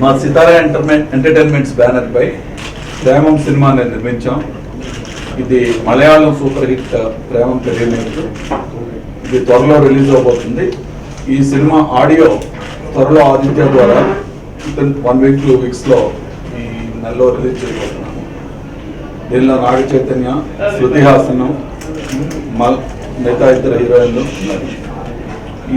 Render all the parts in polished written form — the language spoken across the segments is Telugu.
మా సితారా ఎంటర్టైన్మెంట్స్ బ్యానర్ పై ప్రేమం సినిమాని నిర్మించాం. ఇది Malayalam super hit Premam remake. ఇది త్వరలో రిలీజ్ అవబోతుంది. ఈ సినిమా ఆడియో త్వరలో ఆదిత్య ద్వారా 1 వీక్ 2 వీక్స్లో ఈ నెలలో రిలీజ్ చేయబోతున్నాము. దీనిలో నాగ చైతన్య, శృతి హాసన్, మిగతా ఇద్దరు హీరోయిన్లు ఉన్నారు.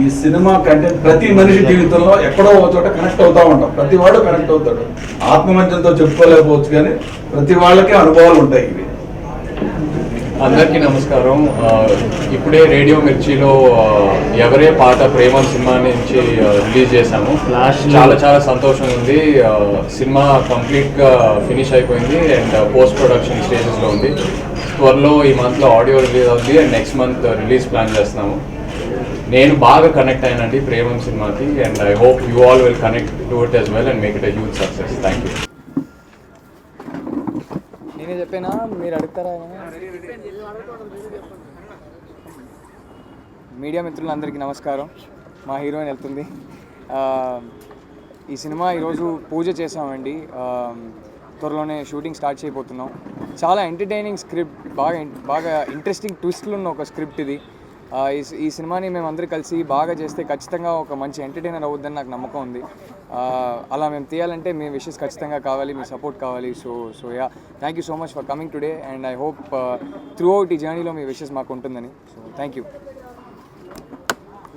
ఈ సినిమా కంటే ప్రతి మనిషి జీవితంలో ఎక్కడో ఒక చోట కనెక్ట్ అవుతూ ఉంటాం. ప్రతి వాడు కనెక్ట్ అవుతాడు. ఆత్మమధ్యంతో చెప్పుకోలేకపోవచ్చు, కానీ ప్రతి వాళ్ళకే అనుభవాలు ఉంటాయి. ఇవి అందరికీ నమస్కారం. ఇప్పుడే రేడియో మిర్చిలో ఎవరే పాట ప్రేమం సినిమా నుంచి రిలీజ్ చేశాము. చాలా చాలా సంతోషంగా ఉంది. సినిమా కంప్లీట్గా ఫినిష్ అయిపోయింది అండ్ పోస్ట్ ప్రొడక్షన్ స్టేజెస్లో ఉంది. త్వరలో ఈ మంత్లో ఆడియో రిలీజ్ అవుతుంది and next month release plan చేస్తున్నాము. నేను బాగా కనెక్ట్ అయినండి ప్రేమం సినిమాకి and I hope you all will connect to it as well and make it a huge success. Thank you. నేనే చెప్పానా, మీరు అడుగుతారా? మీడియా మిత్రులందరికీ నమస్కారం. మా హీరోయిన్ వెళ్తుంది. ఈ సినిమా ఈరోజు పూజ చేసామండి. త్వరలోనే షూటింగ్ స్టార్ట్ చేయబోతున్నాం. చాలా ఎంటర్టైనింగ్ స్క్రిప్ట్, బాగా ఇంట్రెస్టింగ్ ట్విస్ట్లు ఉన్న ఒక స్క్రిప్ట్ ఇది. ఈ సినిమాని మేమందరూ కలిసి బాగా చేస్తే ఖచ్చితంగా ఒక మంచి ఎంటర్టైనర్ అవుద్దని నాకు నమ్మకం ఉంది. అలా మేము తీయాలంటే మీ విషెస్ ఖచ్చితంగా కావాలి, మీ సపోర్ట్ కావాలి. So yeah, thank you so much for coming today and I hope through out ఈ జర్నీలో మీ విషెస్ మాకు ఉంటుందని. So thank you.